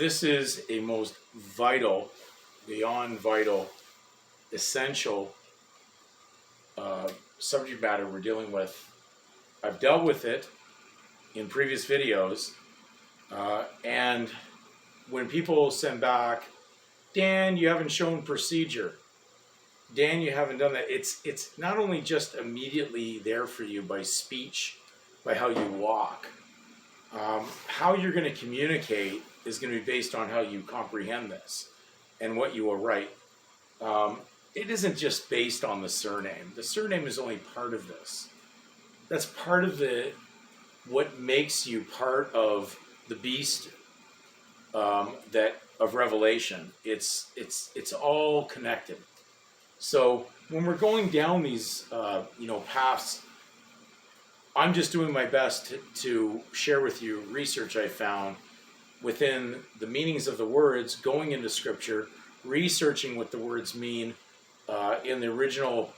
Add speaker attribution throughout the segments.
Speaker 1: this is a most vital, beyond vital, essential subject matter we're dealing with. I've dealt with it in previous videos, and when people send back, Dan, you haven't shown procedure. Dan, you haven't done that. It's not only just immediately there for you by speech, by how you walk. How you're going to communicate is going to be based on how you comprehend this and what you will write. It isn't just based on the surname. The surname is only part of this. That's part of what makes you part of the beast of Revelation. It's all connected. So when we're going down these paths, I'm just doing my best to share with you research I found within the meanings of the words, going into Scripture, researching what the words mean in the original,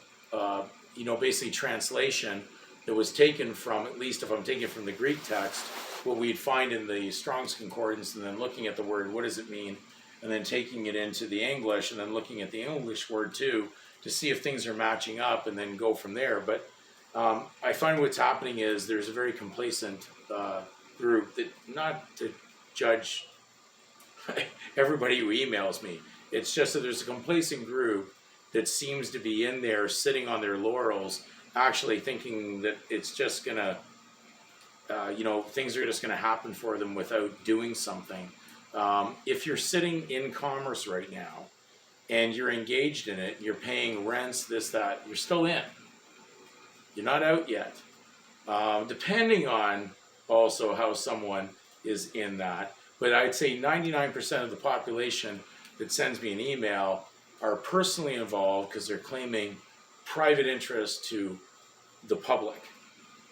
Speaker 1: basically translation that was taken from, at least if I'm taking it from the Greek text, what we'd find in the Strong's Concordance, and then looking at the word, what does it mean? And then taking it into the English, and then looking at the English word too, to see if things are matching up, and then go from there. But I find what's happening is there's a very complacent group that, not to judge everybody who emails me, it's just that there's a complacent group that seems to be in there sitting on their laurels, actually thinking that it's just gonna, things are just gonna happen for them without doing something. If you're sitting in commerce right now and you're engaged in it, you're paying rents, this, that, you're still in. You're not out yet. Depending on also how someone is in that. But I'd say 99% of the population that sends me an email are personally involved because they're claiming private interest to the public,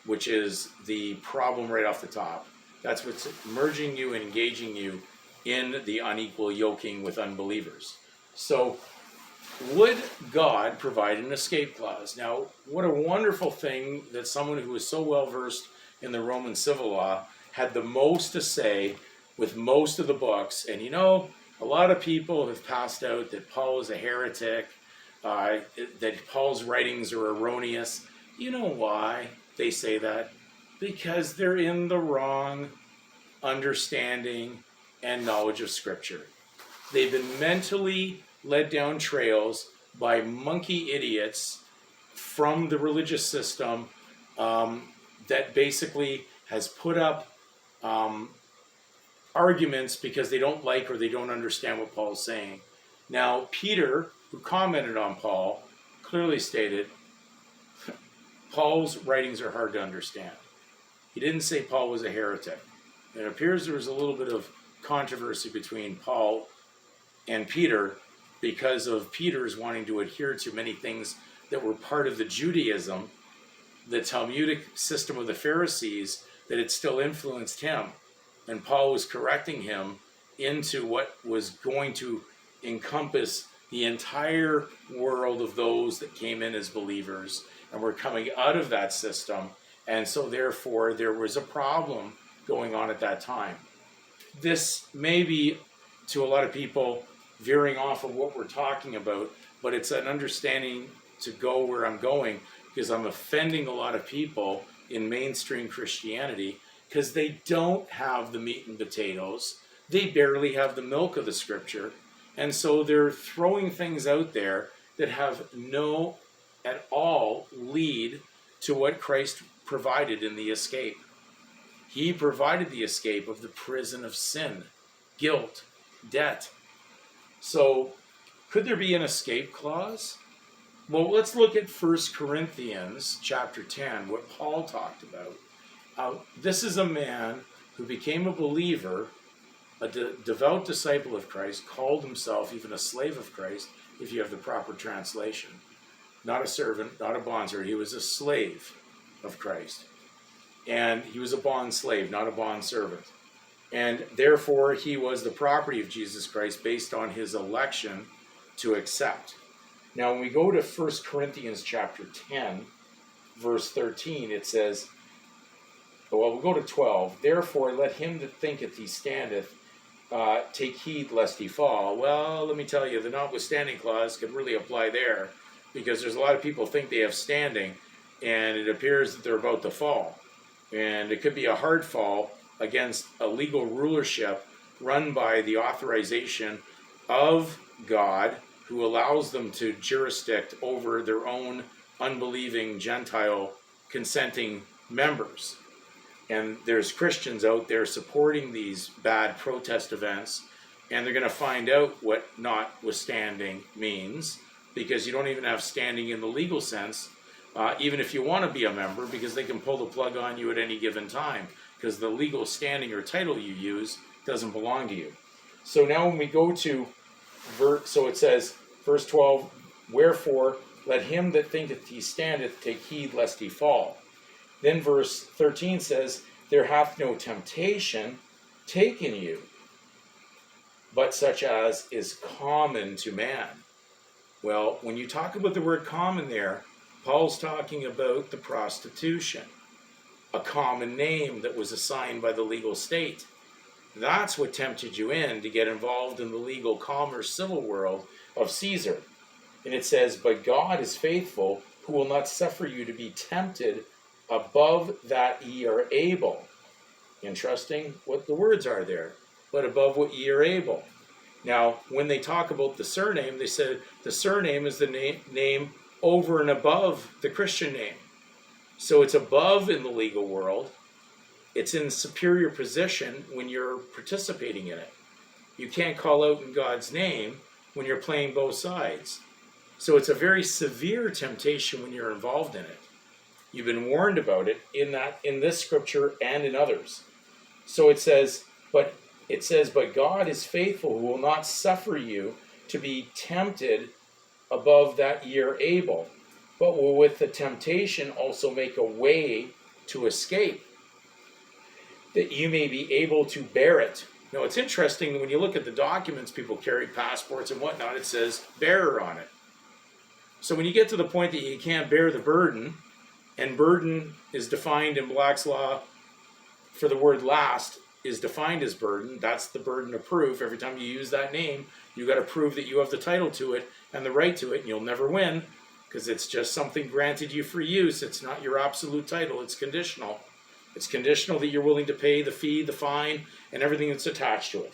Speaker 1: which is the problem right off the top. That's what's merging you and engaging you in the unequal yoking with unbelievers. So would God provide an escape clause? Now, what a wonderful thing that someone who was so well versed in the Roman civil law had the most to say with most of the books. And a lot of people have passed out that Paul is a heretic, that Paul's writings are erroneous. You know why they say that? Because they're in the wrong understanding and knowledge of Scripture. They've been mentally led down trails by monkey idiots from the religious system that basically has put up arguments because they don't like or they don't understand what Paul's saying. Now, Peter, who commented on Paul, clearly stated, Paul's writings are hard to understand. He didn't say Paul was a heretic. It appears there was a little bit of controversy between Paul and Peter because of Peter's wanting to adhere to many things that were part of the Judaism, the Talmudic system of the Pharisees, that had still influenced him. And Paul was correcting him into what was going to encompass the entire world of those that came in as believers and were coming out of that system. And so therefore there was a problem going on at that time. This may be, to a lot of people, veering off of what we're talking about, but it's an understanding to go where I'm going, because I'm offending a lot of people in mainstream Christianity because they don't have the meat and potatoes. They barely have the milk of the Scripture. And so they're throwing things out there that have no at all lead to what Christ provided in the escape. He provided the escape of the prison of sin, guilt, debt. So could there be an escape clause? Well, let's look at 1 Corinthians chapter 10, what Paul talked about. This is a man who became a believer, a devout disciple of Christ, called himself even a slave of Christ, if you have the proper translation. Not a servant, not a bondservant. He was a slave of Christ. And he was a bond slave, not a bond servant. And therefore, he was the property of Jesus Christ based on his election to accept. Now, when we go to 1 Corinthians chapter 10, verse 13, it says, well, we'll go to 12. Therefore, let him that thinketh he standeth take heed lest he fall. Well, let me tell you, the notwithstanding clause could really apply there, because there's a lot of people think they have standing, and it appears that they're about to fall. And it could be a hard fall against a legal rulership run by the authorization of God, who allows them to jurisdict over their own unbelieving Gentile consenting members. And there's Christians out there supporting these bad protest events, and they're going to find out what notwithstanding means, because you don't even have standing in the legal sense, even if you want to be a member, because they can pull the plug on you at any given time, because the legal standing or title you use doesn't belong to you. So now when we go to so it says, verse 12, wherefore let him that thinketh he standeth take heed lest he fall. Then verse 13 says, there hath no temptation taken you, but such as is common to man. Well, when you talk about the word common there, Paul's talking about the prostitution, a common name that was assigned by the legal state. That's what tempted you in to get involved in the legal commerce civil world of Caesar. And it says, but God is faithful, who will not suffer you to be tempted above that ye are able. Interesting what the words are there. But above what ye are able. Now, when they talk about the surname, they said the surname is the name over and above the Christian name. So it's above in the legal world. It's in superior position when you're participating in it. You can't call out in God's name when you're playing both sides. So it's a very severe temptation when you're involved in it. You've been warned about it in this scripture and in others. So it says, but God is faithful, who will not suffer you to be tempted above that ye are able, but will with the temptation also make a way to escape, that you may be able to bear it. Now, it's interesting when you look at the documents people carry, passports and whatnot, it says bearer on it. So when you get to the point that you can't bear the burden, and burden is defined in Black's law for the word last is defined as burden, that's the burden of proof. Every time you use that name, you got to prove that you have the title to it and the right to it, and you'll never win, because it's just something granted you for use. It's not your absolute title, it's conditional. It's conditional that you're willing to pay the fee, the fine, and everything that's attached to it.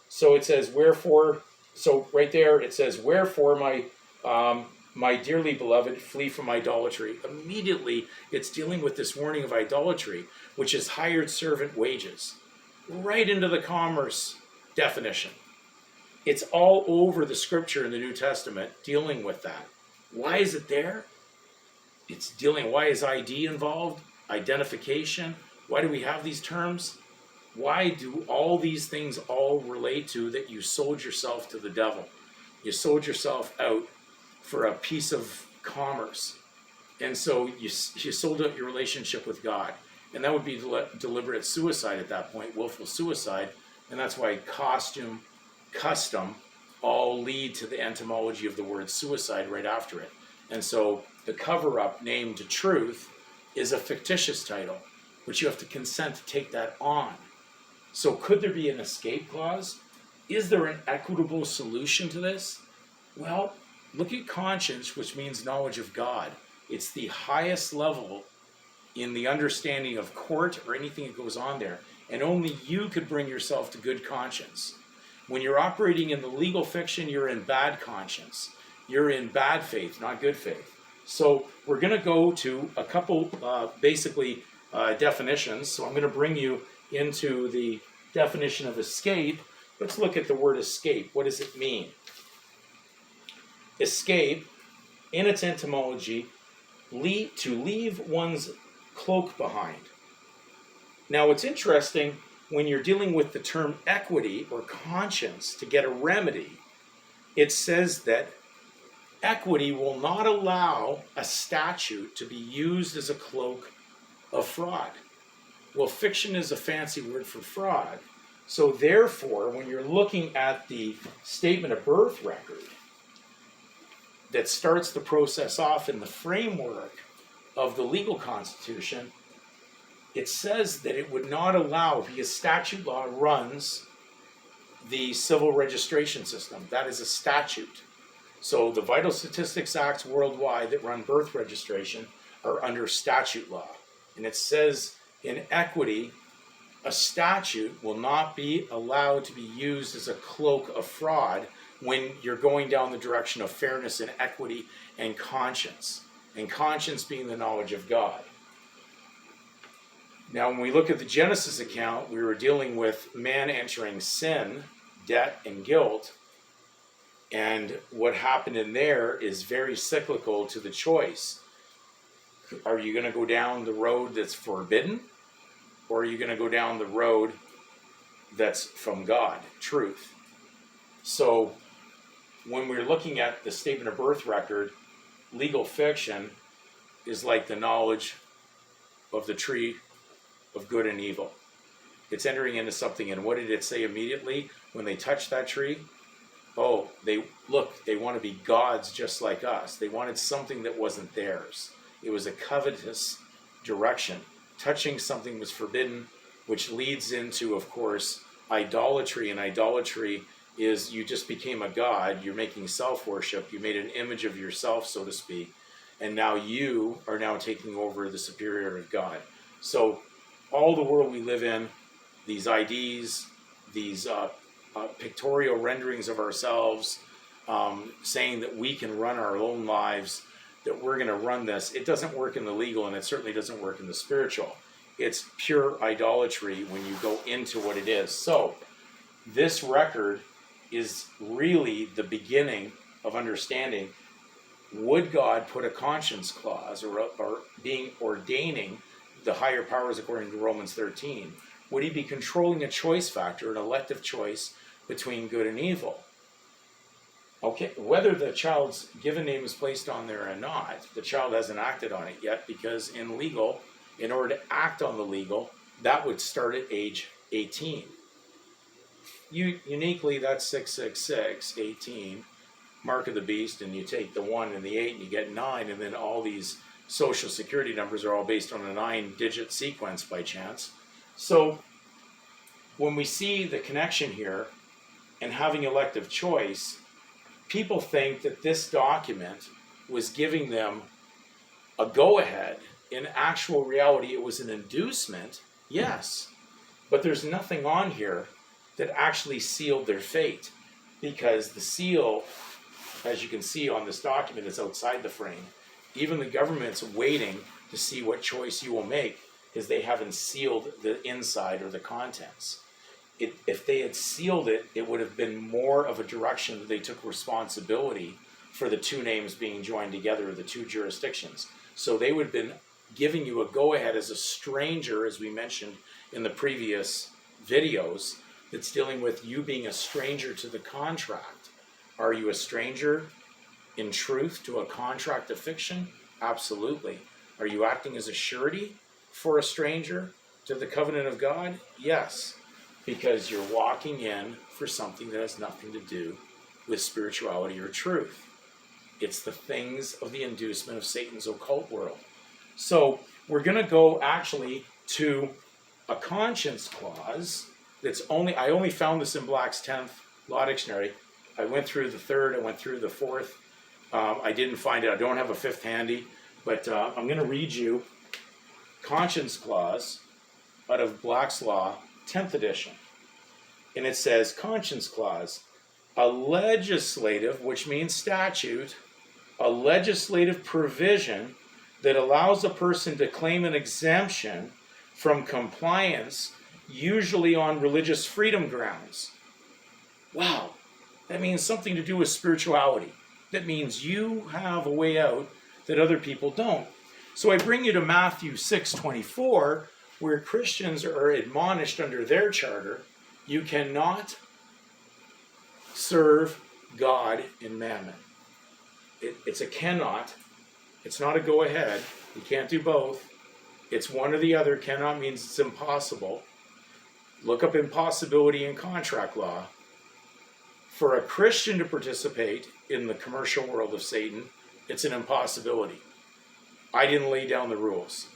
Speaker 1: So it says, wherefore, so right there it says, wherefore my dearly beloved, flee from idolatry. Immediately, it's dealing with this warning of idolatry, which is hired servant wages, right into the commerce definition. It's all over the scripture in the New Testament dealing with that. Why is it there? It's dealing, why is ID involved? Identification. Why do we have these terms? Why do all these things all relate to that you sold yourself to the devil? You sold yourself out for a piece of commerce. And so you sold out your relationship with God. And that would be deliberate suicide at that point, willful suicide. And that's why costume, custom, all lead to the etymology of the word suicide right after it. And so the cover-up named truth is a fictitious title, which you have to consent to take that on. So could there be an escape clause? Is there an equitable solution to this? Well, look at conscience, which means knowledge of God. It's the highest level in the understanding of court or anything that goes on there. And only you could bring yourself to good conscience. When you're operating in the legal fiction, you're in bad conscience. You're in bad faith, not good faith. So we're going to go to a couple definitions. So I'm going to bring you into the definition of escape. Let's look at the word escape. What does it mean? Escape, in its etymology, to leave one's cloak behind. Now, it's interesting when you're dealing with the term equity or conscience to get a remedy, it says that equity will not allow a statute to be used as a cloak of fraud. Well, fiction is a fancy word for fraud. So therefore, when you're looking at the statement of birth record that starts the process off in the framework of the legal constitution, it says that it would not allow, because statute law runs the civil registration system. That is a statute. So the vital statistics acts worldwide that run birth registration are under statute law. And it says in equity, a statute will not be allowed to be used as a cloak of fraud when you're going down the direction of fairness and equity and conscience being the knowledge of God. Now, when we look at the Genesis account, we were dealing with man entering sin, debt, and guilt. And what happened in there is very cyclical to the choice. Are you going to go down the road that's forbidden? Or are you going to go down the road that's from God, truth? So when we're looking at the statement of birth record, legal fiction is like the knowledge of the tree of good and evil. It's entering into something, and what did it say immediately when they touched that tree? Oh, they want to be gods just like us. They wanted something that wasn't theirs. It was a covetous direction. Touching something was forbidden, which leads into, of course, idolatry. And idolatry is you just became a god. You're making self-worship. You made an image of yourself, so to speak. And now you are now taking over the superior of God. So all the world we live in, these IDs, these pictorial renderings of ourselves, saying that we can run our own lives, that we're going to run this, it doesn't work in the legal, and it certainly doesn't work in the spiritual. It's pure idolatry when you go into what it is. So this record is really the beginning of understanding, would God put a conscience clause or being ordaining the higher powers according to Romans 13? Would he be controlling a choice factor, an elective choice between good and evil? Okay, whether the child's given name is placed on there or not, the child hasn't acted on it yet, because in legal, in order to act on the legal, that would start at age 18. Uniquely, that's 666, 18, mark of the beast, and you take the 1 and the 8 and you get 9, and then all these social security numbers are all based on a 9-digit sequence by chance. So when we see the connection here and having elective choice, people think that this document was giving them a go-ahead. In actual reality, it was an inducement, yes, but there's nothing on here that actually sealed their fate, because the seal, as you can see on this document, is outside the frame. Even the government's waiting to see what choice you will make, because they haven't sealed the inside or the contents. If they had sealed it, it would have been more of a direction that they took responsibility for the two names being joined together, the two jurisdictions. So they would have been giving you a go-ahead as a stranger, as we mentioned in the previous videos, that's dealing with you being a stranger to the contract. Are you a stranger in truth to a contract of fiction? Absolutely. Are you acting as a surety for a stranger to the covenant of God? Yes, because you're walking in for something that has nothing to do with spirituality or truth. It's the things of the inducement of Satan's occult world. So we're going to go actually to a conscience clause that's I only found this in Black's 10th Law Dictionary. I went through the 3rd, I went through the 4th. I didn't find it. I don't have a 5th handy, but I'm going to read you conscience clause out of Black's Law, 10th edition. And it says, conscience clause, a legislative, which means statute, a legislative provision that allows a person to claim an exemption from compliance, usually on religious freedom grounds. Wow, that means something to do with spirituality. That means you have a way out that other people don't. So I bring you to Matthew 6:24, where Christians are admonished under their charter, you cannot serve God and mammon. It's a cannot. It's not a go ahead. You can't do both. It's one or the other. Cannot means it's impossible. Look up impossibility in contract law. For a Christian to participate in the commercial world of Satan, it's an impossibility. I didn't lay down the rules.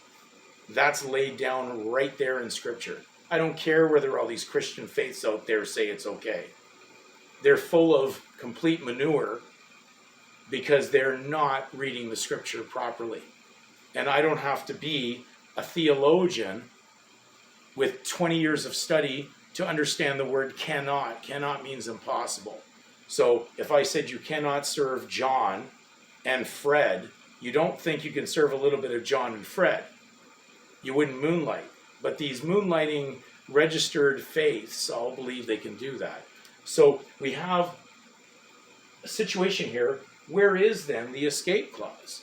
Speaker 1: That's laid down right there in Scripture. I don't care whether all these Christian faiths out there say it's okay. they're full of complete manure because they're not reading the scripture properly. And I don't have to be a theologian with 20 years of study to understand the word cannot. Cannot means impossible. So if I said you cannot serve John and Fred, you don't think you can serve a little bit of John and Fred. You wouldn't moonlight. But these moonlighting registered faiths all believe they can do that. So we have a situation here. Where is then the escape clause?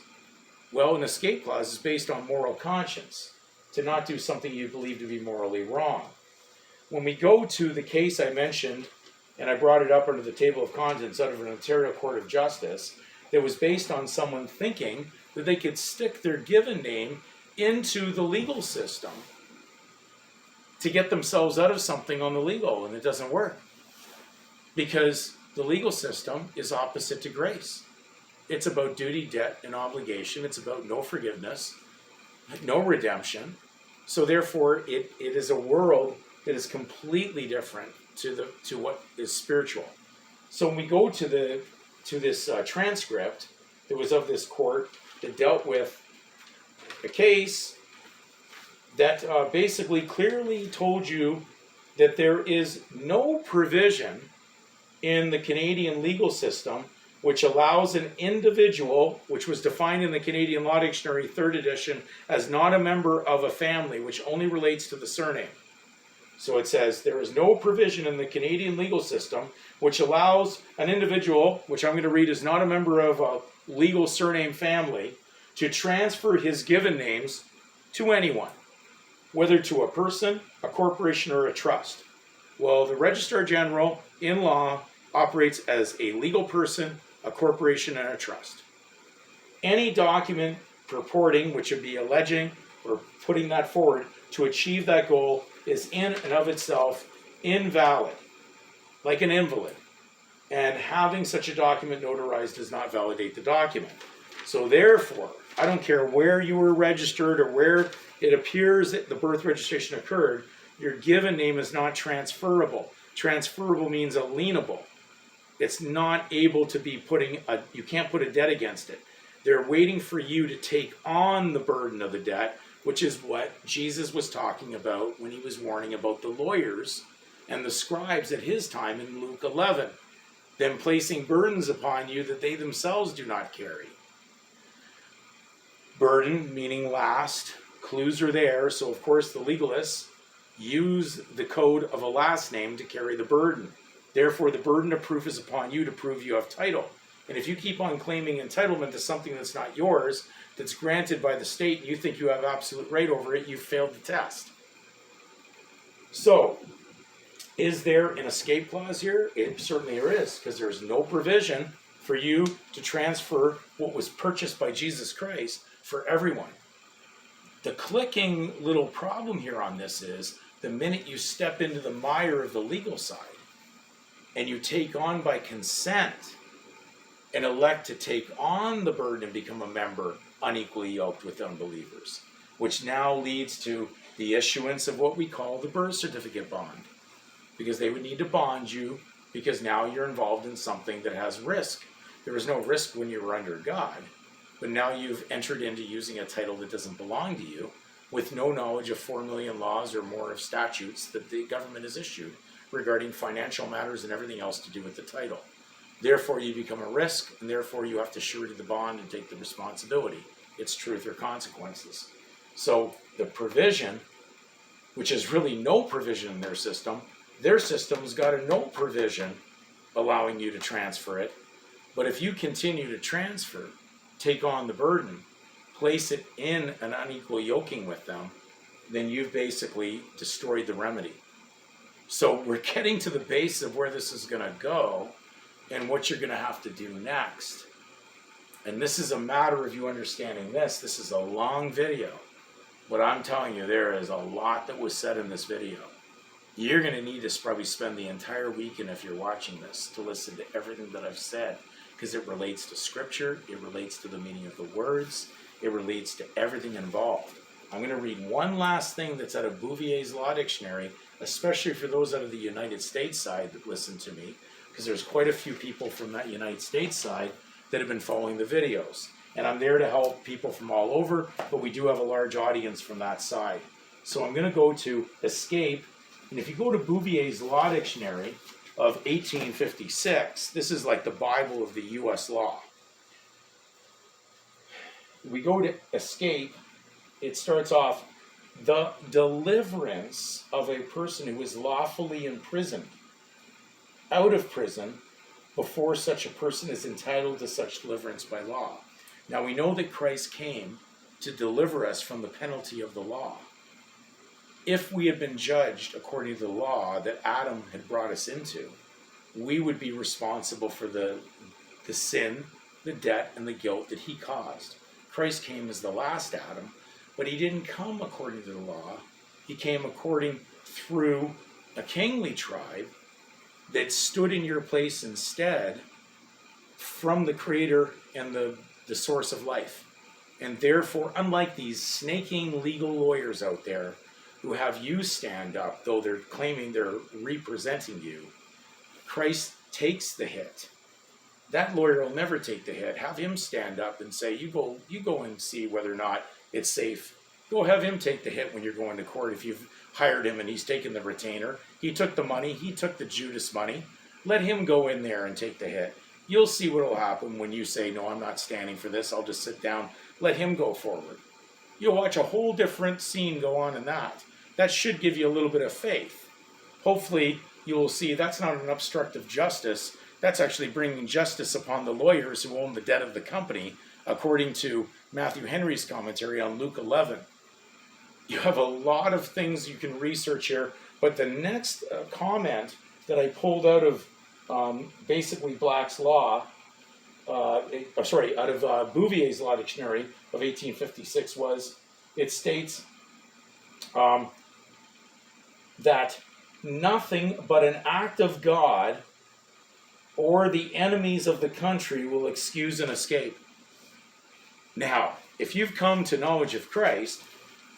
Speaker 1: Well, an escape clause is based on moral conscience, to not do something you believe to be morally wrong. When we go to the case I mentioned, and I brought it up under the table of contents out of an Ontario Court of Justice, that was based on someone thinking that they could stick their given name into the legal system to get themselves out of something on the legal, and it doesn't work. Because the legal system is opposite to grace. It's about duty, debt, and obligation. It's about no forgiveness, no redemption. So therefore, it is a world that is completely different to what is spiritual. So when we go to this transcript that was of this court that dealt with a case that basically clearly told you that there is no provision in the Canadian legal system which allows an individual, which was defined in the Canadian Law Dictionary 3rd edition, as not a member of a family, which only relates to the surname. So it says, there is no provision in the Canadian legal system which allows an individual, which I'm going to read as not a member of a legal surname family, to transfer his given names to anyone, whether to a person, a corporation, or a trust. Well, the Registrar General in law operates as a legal person, a corporation, and a trust. Any document purporting, which would be alleging or putting that forward to achieve that goal, is in and of itself invalid, like an invalid. And having such a document notarized does not validate the document. So therefore, I don't care where you were registered or where it appears that the birth registration occurred, your given name is not transferable. Transferable means alienable. It's not able to be you can't put a debt against it. They're waiting for you to take on the burden of the debt, which is what Jesus was talking about when he was warning about the lawyers and the scribes at his time in Luke 11, them placing burdens upon you that they themselves do not carry. Burden meaning last, clues are there, so of course the legalists use the code of a last name to carry the burden. Therefore, the burden of proof is upon you to prove you have title. And if you keep on claiming entitlement to something that's not yours, that's granted by the state, and you think you have absolute right over it, you've failed the test. So, is there an escape clause here? It certainly there is, because there's no provision for you to transfer what was purchased by Jesus Christ for everyone. The clicking little problem here on this is, the minute you step into the mire of the legal side, and you take on by consent and elect to take on the burden and become a member unequally yoked with unbelievers, which now leads to the issuance of what we call the birth certificate bond, because they would need to bond you because now you're involved in something that has risk. There was no risk when you were under God, but now you've entered into using a title that doesn't belong to you with no knowledge of 4 million laws or more of statutes that the government has issued regarding financial matters and everything else to do with the title. Therefore, you become a risk, and therefore you have to surety the bond and take the responsibility. It's truth or consequences. So the provision, which is really no provision in their system's got a no provision allowing you to transfer it. But if you continue to transfer, take on the burden, place it in an unequal yoking with them, then you've basically destroyed the remedy. So we're getting to the base of where this is going to go and what you're going to have to do next. And this is a matter of you understanding this. This is a long video. But I'm telling you, there is a lot that was said in this video. You're going to need to probably spend the entire weekend, if you're watching this, to listen to everything that I've said, because it relates to scripture, it relates to the meaning of the words, it relates to everything involved. I'm going to read one last thing that's out of Bouvier's Law Dictionary, especially for those out of the United States side that listen to me, because there's quite a few people from that United States side that have been following the videos. And I'm there to help people from all over, but we do have a large audience from that side. So I'm going to go to escape, and if you go to Bouvier's Law Dictionary of 1856, this is like the Bible of the U.S. law. We go to escape, it starts off, the deliverance of a person who is lawfully imprisoned out of prison before such a person is entitled to such deliverance by law. Now we know that Christ came to deliver us from the penalty of the law. If we had been judged according to the law that Adam had brought us into, we would be responsible for the sin, the debt, and the guilt that he caused. Christ came as the last Adam, but he didn't come according to the law. He came according through a kingly tribe that stood in your place instead from the Creator and the source of life. And therefore, unlike these snaking legal lawyers out there who have you stand up, though they're claiming they're representing you, Christ takes the hit. That lawyer will never take the hit. Have him stand up and say, you go and see whether or not it's safe. Go have him take the hit when you're going to court. If you've hired him and he's taken the retainer, he took the money, he took the Judas money, let him go in there and take the hit. You'll see what will happen when you say, no, I'm not standing for this, I'll just sit down. Let him go forward. You'll watch a whole different scene go on in that. That should give you a little bit of faith. Hopefully, you will see that's not an obstructive justice. That's actually bringing justice upon the lawyers who own the debt of the company, according to Matthew Henry's commentary on Luke 11. You have a lot of things you can research here, but the next comment that I pulled out of basically Black's Law, out of Bouvier's Law Dictionary of 1856 was, it states that nothing but an act of God or the enemies of the country will excuse an escape. Now, if you've come to knowledge of Christ,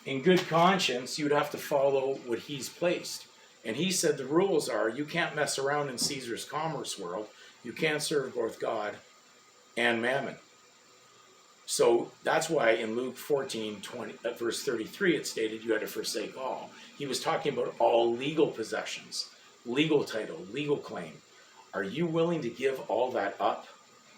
Speaker 1: in good conscience, you'd have to follow what he's placed. And he said the rules are, you can't mess around in Caesar's commerce world. You can't serve both God and mammon. So that's why in Luke 14, verse 33, it stated you had to forsake all. He was talking about all legal possessions, legal title, legal claim. Are you willing to give all that up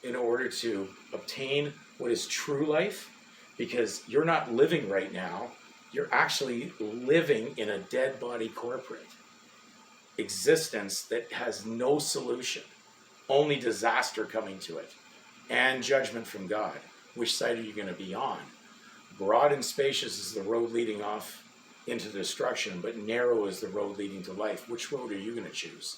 Speaker 1: in order to obtain what is true life? Because you're not living right now. You're actually living in a dead body corporate existence that has no solution, only disaster coming to it, and judgment from God. Which side are you going to be on? Broad and spacious is the road leading off into destruction, but narrow is the road leading to life. Which road are you going to choose?